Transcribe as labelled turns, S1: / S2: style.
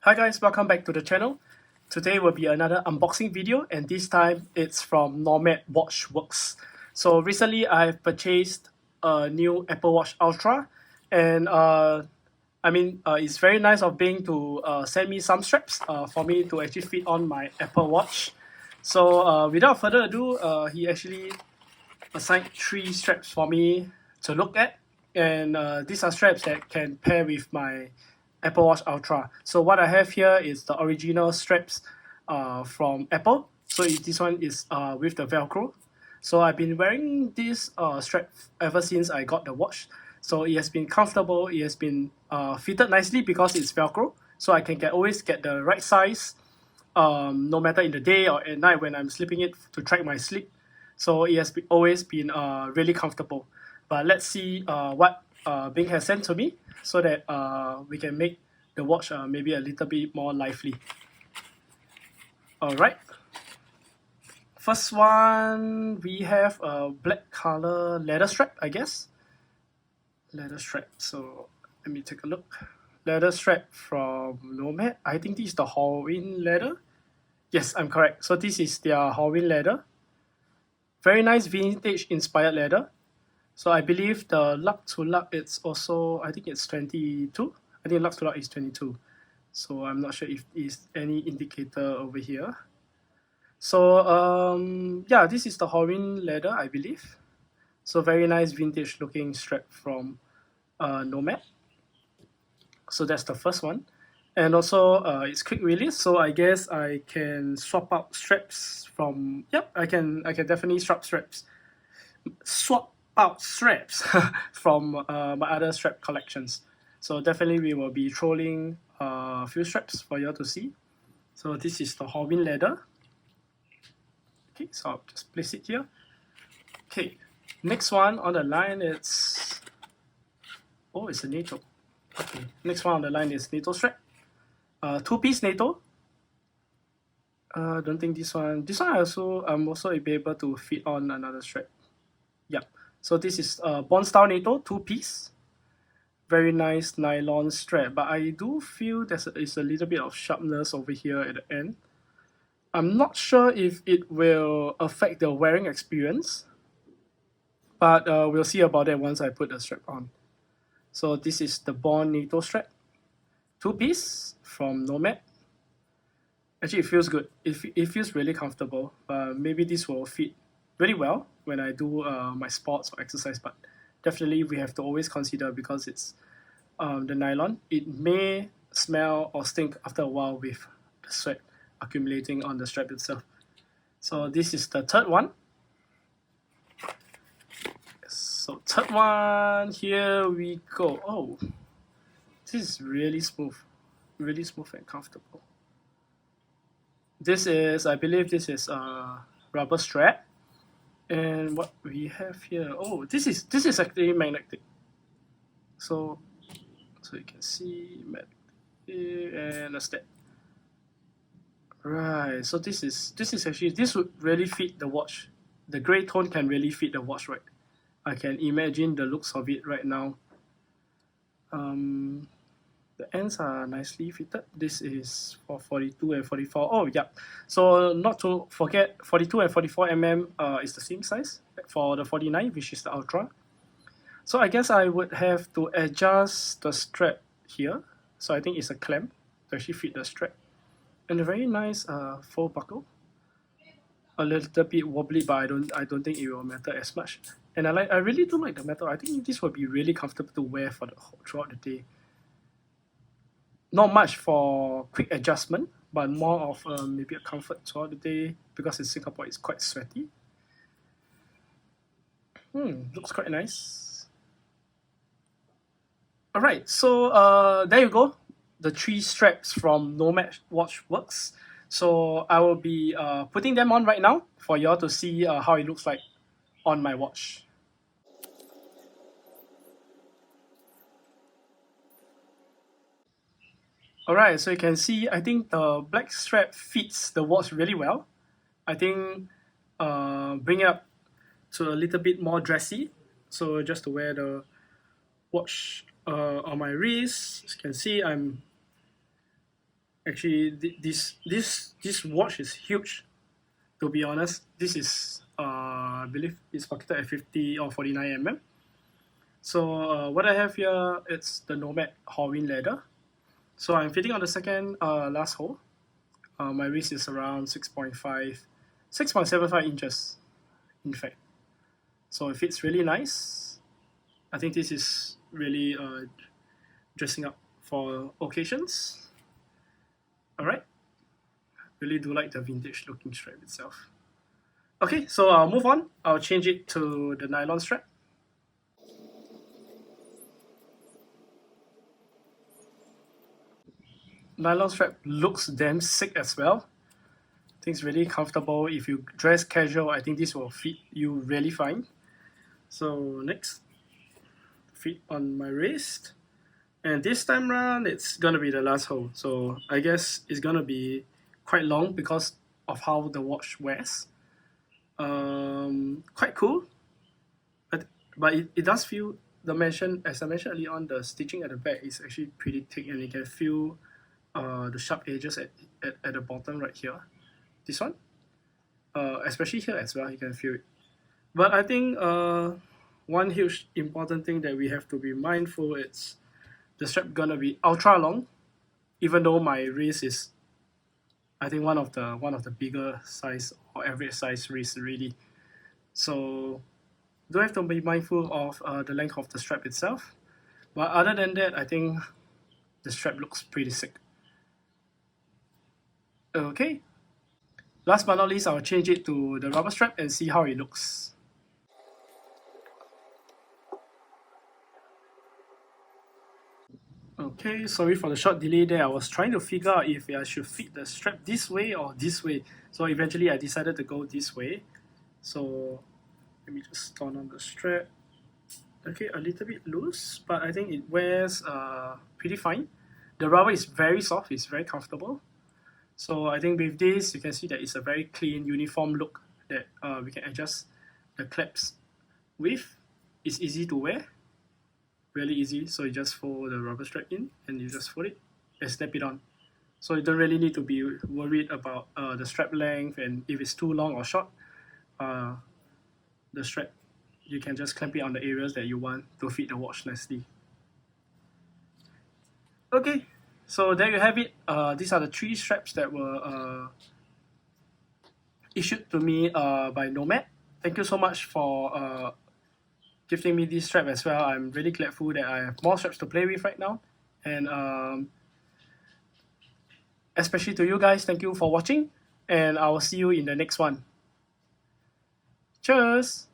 S1: Hi guys, welcome back to the channel. Today will be another unboxing video, and this time it's from NomadWatchWorks. So recently I've purchased a new Apple Watch Ultra, and it's very nice of Bing to send me some straps for me to actually fit on my Apple Watch. So without further ado, he actually assigned 3 straps for me to look at, and these are straps that can pair with my Apple Watch Ultra. So what I have here is the original straps from Apple. So this one is with the Velcro. So I've been wearing this strap ever since I got the watch. So it has been comfortable, it has been fitted nicely because it's Velcro. So I can always get the right size no matter in the day or at night when I'm slipping it to track my sleep. So it has always been really comfortable. But let's see what Bing has sent to me so that we can make the watch maybe a little bit more lively. Alright. First one, we have a black color leather strap, I guess. Leather strap. So let me take a look. Leather strap from Nomad. I think this is the Halloween leather. Yes, I'm correct. So this is their Halloween leather. Very nice vintage inspired leather. So I believe the lug to lug it's also, I think it's 22. I think lug to lug is 22. So I'm not sure if there's any indicator over here. So yeah, this is the Halloween leather, I believe. So very nice vintage looking strap from Nomad. So that's the first one. And also it's quick release, so I guess I can swap out straps from, yep, I can definitely swap out straps from my other strap collections. So definitely we will be trolling a few straps for you all to see. So this is the Halloween leather. Okay, so I'll just place it here. Okay, next one on the line it's a NATO. Okay, next one on the line is NATO strap. 2-piece NATO. Don't think this one I'm also able to fit on another strap. Yep. So this is Bond style NATO 2-piece. Very nice nylon strap, but I do feel there's a little bit of sharpness over here at the end. I'm not sure if it will affect the wearing experience, but we'll see about that once I put the strap on. So this is the Bond NATO strap, 2-piece from Nomad. Actually, it feels good. It feels really comfortable. Maybe this will fit really well when I do my sports or exercise, but definitely we have to always consider because it's the nylon. It may smell or stink after a while with the sweat accumulating on the strap itself. So this is the third one. So third one, here we go. Oh, this is really smooth and comfortable. This is, I believe this is a rubber strap. And what we have here, oh, this is actually magnetic. So you can see magnetic and a step. Right, so this would really fit the watch. The gray tone can really fit the watch, right? I can imagine the looks of it right now. The ends are nicely fitted. This is for 42 and 44. Oh, yeah. So not to forget, 42 and 44 mm is the same size for the 49, which is the Ultra. So I guess I would have to adjust the strap here. So I think it's a clamp to actually fit the strap. And a very nice faux buckle. A little bit wobbly, but I don't think it will matter as much. And I really do like the metal. I think this will be really comfortable to wear throughout the day. Not much for quick adjustment, but more of maybe a comfort throughout the day because in Singapore it's quite sweaty. Looks quite nice. Alright, so there you go. The 3 straps from NomadWatchWorks. So I will be putting them on right now for y'all to see how it looks like on my watch. Alright, so you can see, I think the black strap fits the watch really well. I think bring it up to a little bit more dressy. So just to wear the watch on my wrist, as you can see, I'm Actually, this watch is huge. To be honest, this is I believe it's pocketed at 50 or 49 mm. So what I have here, it's the Nomad Horween leather. So I'm fitting on the second last hole. My wrist is around 6.75 inches, in fact. So it fits really nice. I think this is really dressing up for occasions. Alright, really do like the vintage looking strap itself. Okay, so I'll move on. I'll change it to the nylon strap. Nylon strap looks damn sick as well. I think it's really comfortable. If you dress casual, I think this will fit you really fine. So next, fit on my wrist. And this time around, it's gonna be the last hole. So I guess it's gonna be quite long because of how the watch wears. Quite cool. But it does feel, as I mentioned earlier on, the stitching at the back is actually pretty thick, and you can feel the sharp edges at the bottom right here. This one, especially here as well, you can feel it. But I think one huge important thing that we have to be mindful is the strap gonna be ultra long, even though my wrist is, I think, one of the bigger size or average size wrist really. So do have to be mindful of the length of the strap itself. But other than that, I think the strap looks pretty sick. Okay. Last but not least, I'll change it to the rubber strap and see how it looks. Okay, sorry for the short delay there. I was trying to figure out if I should fit the strap this way or this way. So eventually I decided to go this way. So let me just turn on the strap. Okay, a little bit loose, but I think it wears pretty fine. The rubber is very soft, it's very comfortable. So I think with this, you can see that it's a very clean, uniform look that we can adjust the claps with. It's easy to wear, really easy. So you just fold the rubber strap in and you just fold it and snap it on. So you don't really need to be worried about the strap length and if it's too long or short. The strap, you can just clamp it on the areas that you want to fit the watch nicely. Okay, so there you have it. These are the 3 straps that were issued to me by Nomad. Thank you so much for gifting me this strap as well. I'm really grateful that I have more straps to play with right now. And especially to you guys, thank you for watching. And I will see you in the next one. Cheers!